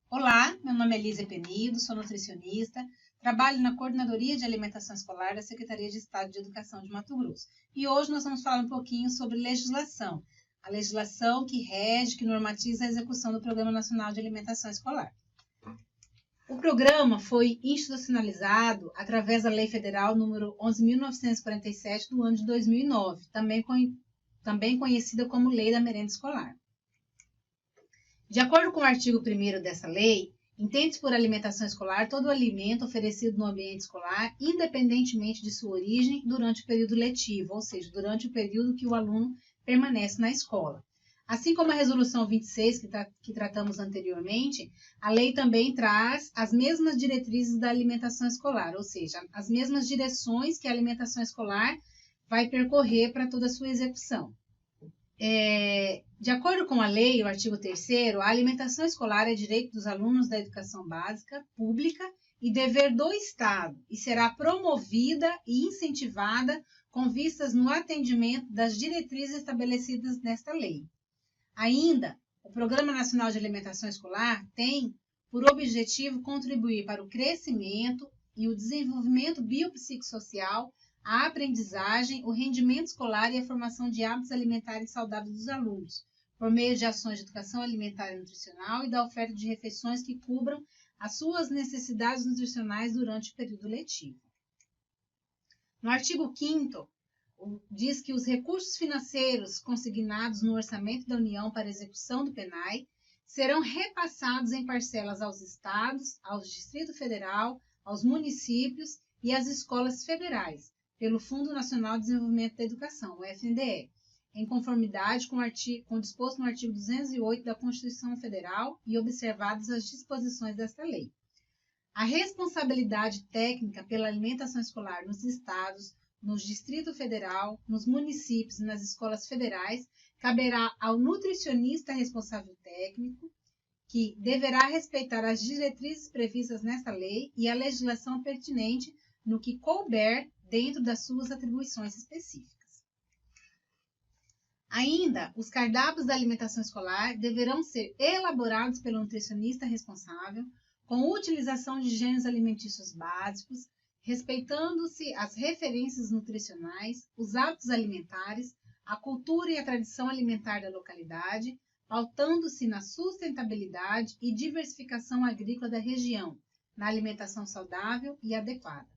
Olá, meu nome é Lízia Penido, sou nutricionista, trabalho na Coordenadoria de Alimentação Escolar da Secretaria de Estado de Educação de Mato Grosso. E hoje nós vamos falar um pouquinho sobre legislação, a legislação que rege, que normatiza a execução do Programa Nacional de Alimentação Escolar. O programa foi institucionalizado através da Lei Federal número 11.947 do ano de 2009, também conhecida como Lei da Merenda Escolar. De acordo com o artigo 1º dessa lei, entende-se por alimentação escolar todo o alimento oferecido no ambiente escolar, independentemente de sua origem, durante o período letivo, ou seja, durante o período que o aluno permanece na escola. Assim como a Resolução 26, que tratamos anteriormente, a lei também traz as mesmas diretrizes da alimentação escolar, ou seja, as mesmas direções que a alimentação escolar vai percorrer para toda a sua execução. De acordo com a lei, o artigo 3º, a alimentação escolar é direito dos alunos da educação básica, pública e dever do Estado, e será promovida e incentivada com vistas no atendimento das diretrizes estabelecidas nesta lei. Ainda, o Programa Nacional de Alimentação Escolar tem por objetivo contribuir para o crescimento e o desenvolvimento biopsicossocial, a aprendizagem, o rendimento escolar e a formação de hábitos alimentares saudáveis dos alunos, por meio de ações de educação alimentar e nutricional e da oferta de refeições que cubram as suas necessidades nutricionais durante o período letivo. No artigo 5º, diz que os recursos financeiros consignados no orçamento da União para execução do PNAE serão repassados em parcelas aos estados, ao Distrito Federal, aos municípios e às escolas federais, pelo Fundo Nacional de Desenvolvimento da Educação, o FNDE, em conformidade com o disposto no artigo 208 da Constituição Federal e observadas as disposições desta lei. A responsabilidade técnica pela alimentação escolar nos estados, no Distrito Federal, nos municípios e nas escolas federais caberá ao nutricionista responsável técnico, que deverá respeitar as diretrizes previstas nesta lei e a legislação pertinente no que couber dentro das suas atribuições específicas. Ainda, os cardápios da alimentação escolar deverão ser elaborados pelo nutricionista responsável, com utilização de gêneros alimentícios básicos, respeitando-se as referências nutricionais, os hábitos alimentares, a cultura e a tradição alimentar da localidade, pautando-se na sustentabilidade e diversificação agrícola da região, na alimentação saudável e adequada.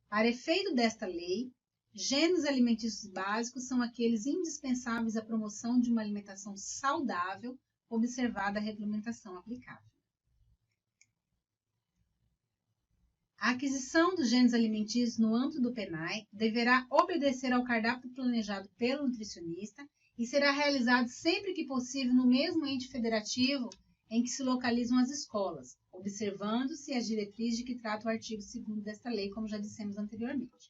Para efeito desta lei, gêneros alimentícios básicos são aqueles indispensáveis à promoção de uma alimentação saudável, observada a regulamentação aplicável. A aquisição dos gêneros alimentícios no âmbito do PNAE deverá obedecer ao cardápio planejado pelo nutricionista e será realizado sempre que possível no mesmo ente federativo em que se localizam as escolas, observando-se as diretrizes de que trata o artigo 2º desta lei, como já dissemos anteriormente.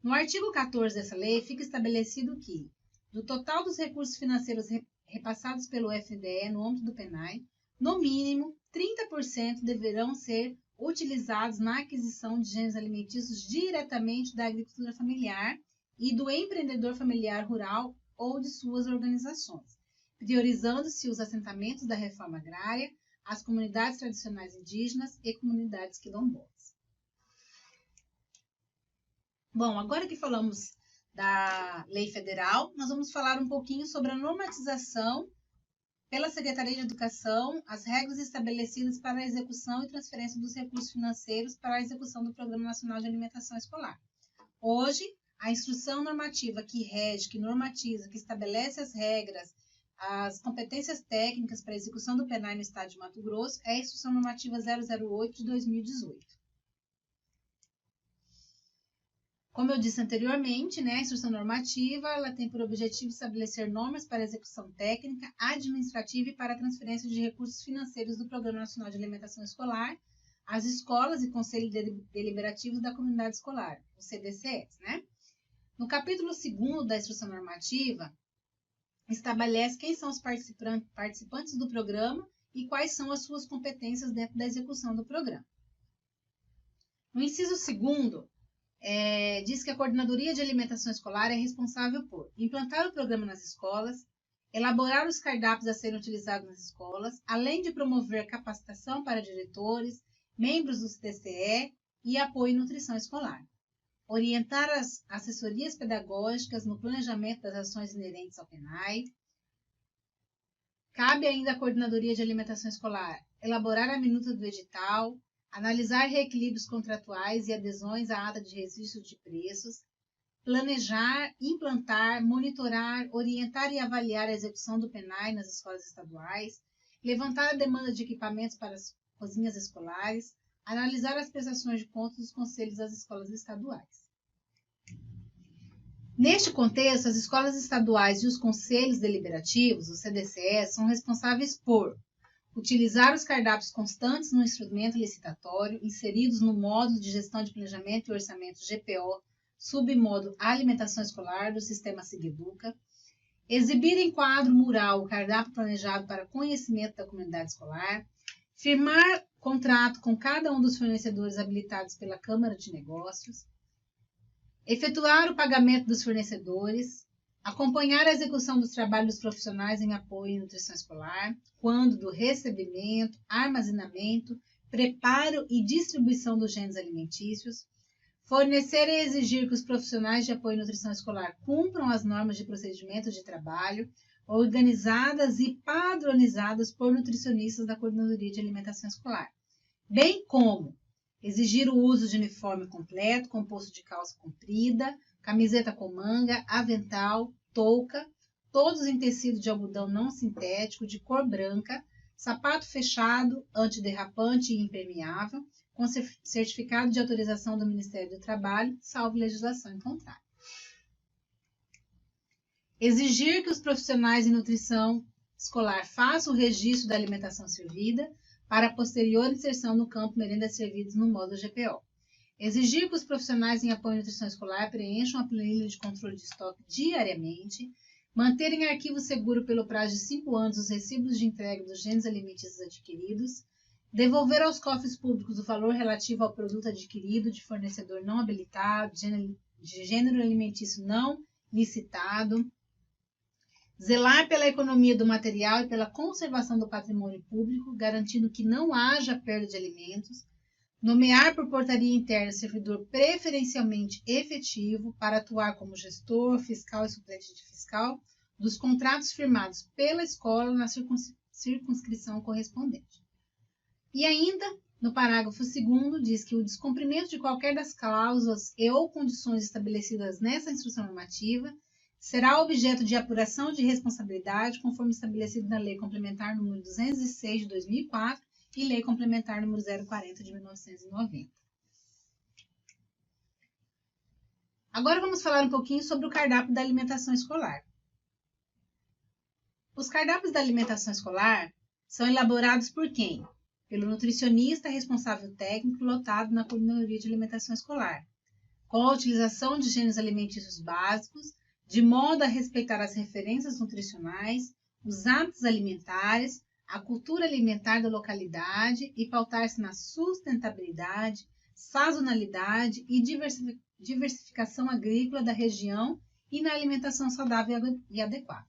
No artigo 14 dessa lei, fica estabelecido que, do total dos recursos financeiros repassados pelo FNDE no âmbito do PNAE, no mínimo 30% deverão ser utilizados na aquisição de gêneros alimentícios diretamente da agricultura familiar e do empreendedor familiar rural ou de suas organizações, priorizando-se os assentamentos da reforma agrária, as comunidades tradicionais indígenas e comunidades quilombolas. Bom, agora que falamos da lei federal, nós vamos falar um pouquinho sobre a normatização pela Secretaria de Educação, as regras estabelecidas para a execução e transferência dos recursos financeiros para a execução do Programa Nacional de Alimentação Escolar. Hoje, a instrução normativa que rege, que normatiza, que estabelece as regras, as competências técnicas para a execução do PNAE no Estado de Mato Grosso é a Instrução Normativa 008 de 2018. Como eu disse anteriormente, a instrução normativa ela tem por objetivo estabelecer normas para execução técnica, administrativa e para a transferência de recursos financeiros do Programa Nacional de Alimentação Escolar às escolas e conselhos deliberativos da comunidade escolar, o CDCS. No capítulo 2º da instrução normativa, estabelece quem são os participantes do programa e quais são as suas competências dentro da execução do programa. No inciso 2º, diz que a Coordenadoria de Alimentação Escolar é responsável por implantar o programa nas escolas, elaborar os cardápios a serem utilizados nas escolas, além de promover capacitação para diretores, membros dos TCE e apoio em nutrição escolar. Orientar as assessorias pedagógicas no planejamento das ações inerentes ao PENAI. Cabe ainda à Coordenadoria de Alimentação Escolar elaborar a minuta do edital, analisar reequilíbrios contratuais e adesões à ata de registro de preços, planejar, implantar, monitorar, orientar e avaliar a execução do PENAI nas escolas estaduais, levantar a demanda de equipamentos para as cozinhas escolares, analisar as prestações de contas dos conselhos das escolas estaduais. Neste contexto, as escolas estaduais e os conselhos deliberativos, os CDCs, são responsáveis por utilizar os cardápios constantes no instrumento licitatório, inseridos no módulo de gestão de planejamento e orçamento GPO, submódulo Alimentação Escolar do sistema SIGEDUCA, exibir em quadro mural o cardápio planejado para conhecimento da comunidade escolar, firmar contrato com cada um dos fornecedores habilitados pela Câmara de Negócios, efetuar o pagamento dos fornecedores, acompanhar a execução dos trabalhos profissionais em apoio à nutrição escolar, quando do recebimento, armazenamento, preparo e distribuição dos gêneros alimentícios, fornecer e exigir que os profissionais de apoio à nutrição escolar cumpram as normas de procedimento de trabalho, organizadas e padronizadas por nutricionistas da Coordenadoria de Alimentação Escolar, bem como exigir o uso de uniforme completo, composto de calça comprida, camiseta com manga, avental, touca, todos em tecido de algodão não sintético, de cor branca, sapato fechado, antiderrapante e impermeável, com certificado de autorização do Ministério do Trabalho, salvo legislação em contrário. Exigir que os profissionais em nutrição escolar façam o registro da alimentação servida para a posterior inserção no campo merendas servidas no módulo GPO. Exigir que os profissionais em apoio à nutrição escolar preencham a planilha de controle de estoque diariamente, manter em arquivo seguro pelo prazo de 5 anos os recibos de entrega dos gêneros alimentícios adquiridos, devolver aos cofres públicos o valor relativo ao produto adquirido de fornecedor não habilitado, de gênero alimentício não licitado, zelar pela economia do material e pela conservação do patrimônio público, garantindo que não haja perda de alimentos, nomear por portaria interna servidor preferencialmente efetivo para atuar como gestor, fiscal e suplente de fiscal dos contratos firmados pela escola na circunscrição correspondente. E ainda, no parágrafo 2º, diz que o descumprimento de qualquer das cláusulas e ou condições estabelecidas nessa instrução normativa será objeto de apuração de responsabilidade, conforme estabelecido na Lei Complementar nº 206 de 2004 e Lei Complementar nº 040 de 1990. Agora vamos falar um pouquinho sobre o cardápio da alimentação escolar. Os cardápios da alimentação escolar são elaborados por quem? Pelo nutricionista responsável técnico lotado na Coordenadoria de Alimentação Escolar, com a utilização de gêneros alimentícios básicos, de modo a respeitar as referências nutricionais, os hábitos alimentares, a cultura alimentar da localidade e pautar-se na sustentabilidade, sazonalidade e diversificação agrícola da região e na alimentação saudável e adequada.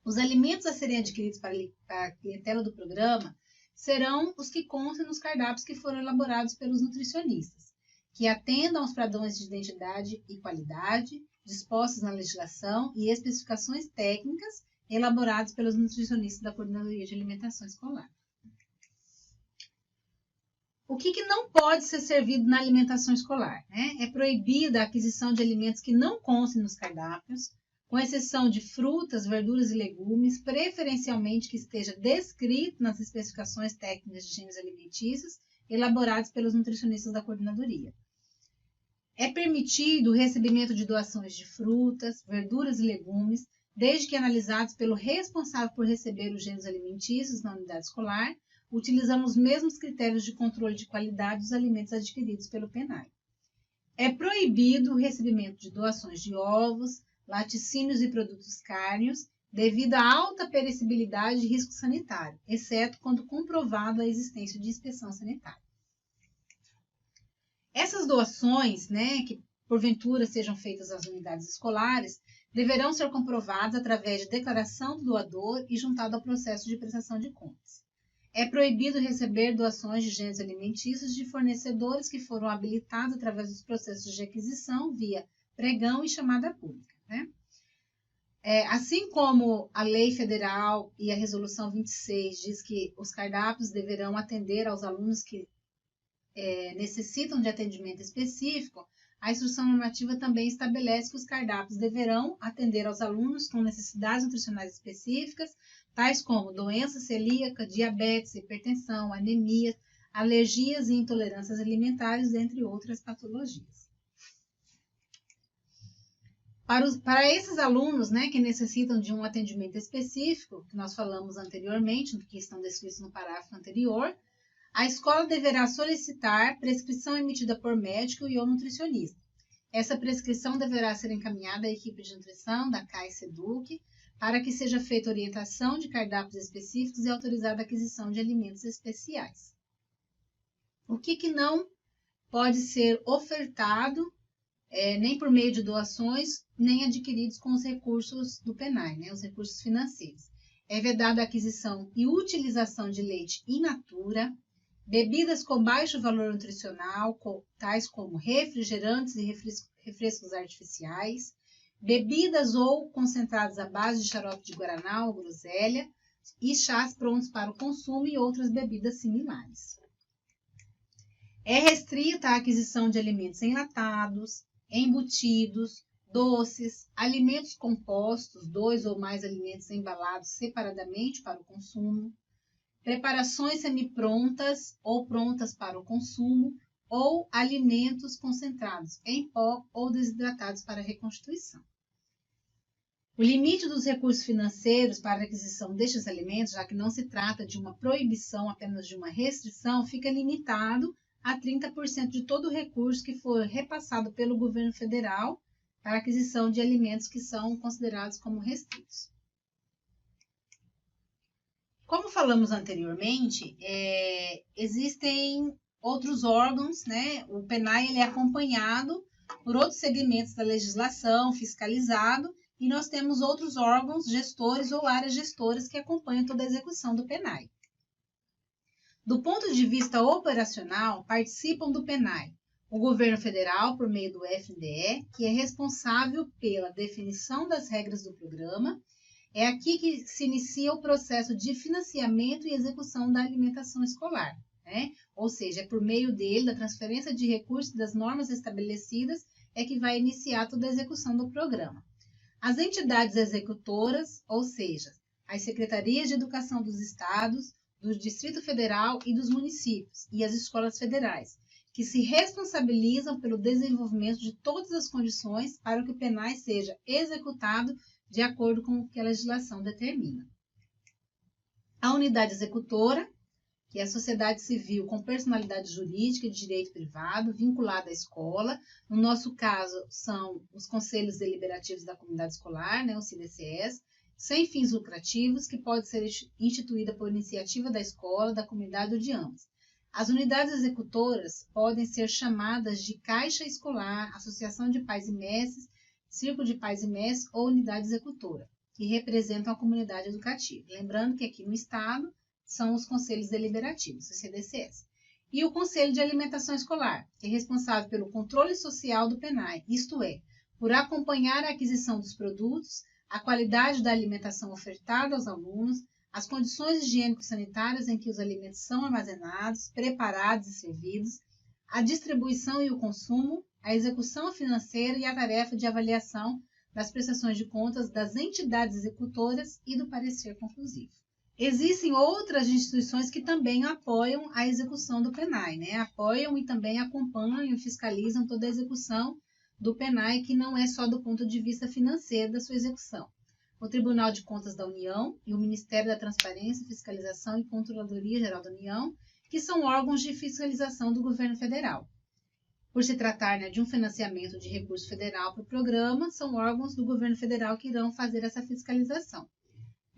Os alimentos a serem adquiridos para a clientela do programa serão os que constam nos cardápios que foram elaborados pelos nutricionistas, que atendam aos padrões de identidade e qualidade dispostos na legislação e especificações técnicas elaborados pelos nutricionistas da Coordenadoria de Alimentação Escolar. O que não pode ser servido na alimentação escolar? É proibida a aquisição de alimentos que não constem nos cardápios, com exceção de frutas, verduras e legumes, preferencialmente que esteja descrito nas especificações técnicas de gêneros alimentícios elaborados pelos nutricionistas da Coordenadoria. É permitido o recebimento de doações de frutas, verduras e legumes, desde que analisados pelo responsável por receber os gêneros alimentícios na unidade escolar, utilizando os mesmos critérios de controle de qualidade dos alimentos adquiridos pelo PENAI. É proibido o recebimento de doações de ovos, laticínios e produtos cárneos, devido à alta perecibilidade e risco sanitário, exceto quando comprovado a existência de inspeção sanitária. Essas doações, que porventura sejam feitas às unidades escolares, deverão ser comprovados através de declaração do doador e juntado ao processo de prestação de contas. É proibido receber doações de gêneros alimentícios de fornecedores que foram habilitados através dos processos de aquisição via pregão e chamada pública, né? Assim como a lei federal e a resolução 26 diz que os cardápios deverão atender aos alunos que necessitam de atendimento específico, a instrução normativa também estabelece que os cardápios deverão atender aos alunos com necessidades nutricionais específicas, tais como doença celíaca, diabetes, hipertensão, anemia, alergias e intolerâncias alimentares, entre outras patologias. Para esses alunos, né, que necessitam de um atendimento específico, que nós falamos anteriormente, que estão descritos no parágrafo anterior, a escola deverá solicitar prescrição emitida por médico e ou nutricionista. Essa prescrição deverá ser encaminhada à equipe de nutrição da CAI-SEDUC para que seja feita orientação de cardápios específicos e autorizada a aquisição de alimentos especiais. O que não pode ser ofertado nem por meio de doações, nem adquiridos com os recursos do PENAI, né, os recursos financeiros. É vedada a aquisição e utilização de leite in natura, bebidas com baixo valor nutricional, tais como refrigerantes e refrescos artificiais, bebidas ou concentrados à base de xarope de guaraná ou groselha e chás prontos para o consumo e outras bebidas similares. É restrita a aquisição de alimentos enlatados, embutidos, doces, alimentos compostos, 2 ou mais alimentos embalados separadamente para o consumo, preparações semiprontas ou prontas para o consumo, ou alimentos concentrados em pó ou desidratados para reconstituição. O limite dos recursos financeiros para a aquisição destes alimentos, já que não se trata de uma proibição, apenas de uma restrição, fica limitado a 30% de todo o recurso que for repassado pelo governo federal para a aquisição de alimentos que são considerados como restritos. Como falamos anteriormente, existem outros órgãos, né? O PENAI ele é acompanhado por outros segmentos da legislação, fiscalizado, e nós temos outros órgãos, gestores ou áreas gestoras que acompanham toda a execução do PENAI. Do ponto de vista operacional, participam do PENAI o governo federal, por meio do FNDE, que é responsável pela definição das regras do programa. É aqui que se inicia o processo de financiamento e execução da alimentação escolar, né? Ou seja, é por meio dele, da transferência de recursos das normas estabelecidas, é que vai iniciar toda a execução do programa. As entidades executoras, ou seja, as secretarias de educação dos estados, do Distrito Federal e dos municípios, e as escolas federais, que se responsabilizam pelo desenvolvimento de todas as condições para que o PENAI seja executado de acordo com o que a legislação determina. A unidade executora, que é a sociedade civil com personalidade jurídica e de direito privado, vinculada à escola. No nosso caso, são os Conselhos Deliberativos da Comunidade Escolar, né, os CDCS, sem fins lucrativos, que pode ser instituída por iniciativa da escola, da comunidade ou de ambos. As unidades executoras podem ser chamadas de Caixa Escolar, Associação de Pais e Mestres, Círculo de Pais e Mestres ou Unidade Executora, que representam a comunidade educativa. Lembrando que aqui no Estado são os Conselhos Deliberativos, os CDCS. E o Conselho de Alimentação Escolar, que é responsável pelo controle social do PENAI, isto é, por acompanhar a aquisição dos produtos, a qualidade da alimentação ofertada aos alunos, as condições higiênico-sanitárias em que os alimentos são armazenados, preparados e servidos, a distribuição e o consumo, a execução financeira e a tarefa de avaliação das prestações de contas das entidades executoras e do parecer conclusivo. Existem outras instituições que também apoiam a execução do PENAI, né? Apoiam e também acompanham e fiscalizam toda a execução do PENAI, que não é só do ponto de vista financeiro da sua execução. O Tribunal de Contas da União e o Ministério da Transparência, Fiscalização e Controladoria Geral da União, que são órgãos de fiscalização do governo federal. Por se tratar, né, de um financiamento de recurso federal para o programa, são órgãos do governo federal que irão fazer essa fiscalização.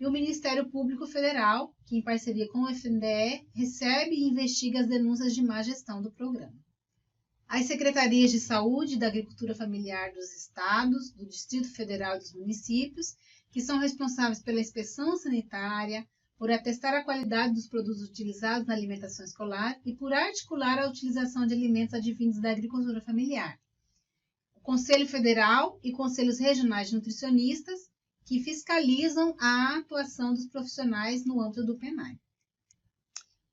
E o Ministério Público Federal, que em parceria com o FNDE, recebe e investiga as denúncias de má gestão do programa. as secretarias de saúde e da agricultura familiar dos estados, do Distrito Federal e dos municípios, que são responsáveis pela inspeção sanitária, por atestar a qualidade dos produtos utilizados na alimentação escolar e por articular a utilização de alimentos advindos da agricultura familiar. O Conselho Federal e conselhos regionais de nutricionistas, que fiscalizam a atuação dos profissionais no âmbito do PENAI.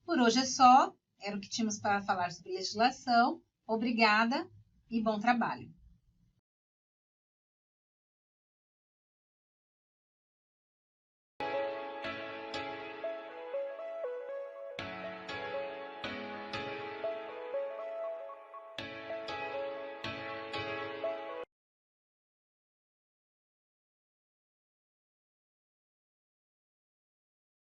Por hoje é só, era o que tínhamos para falar sobre legislação. Obrigada e bom trabalho.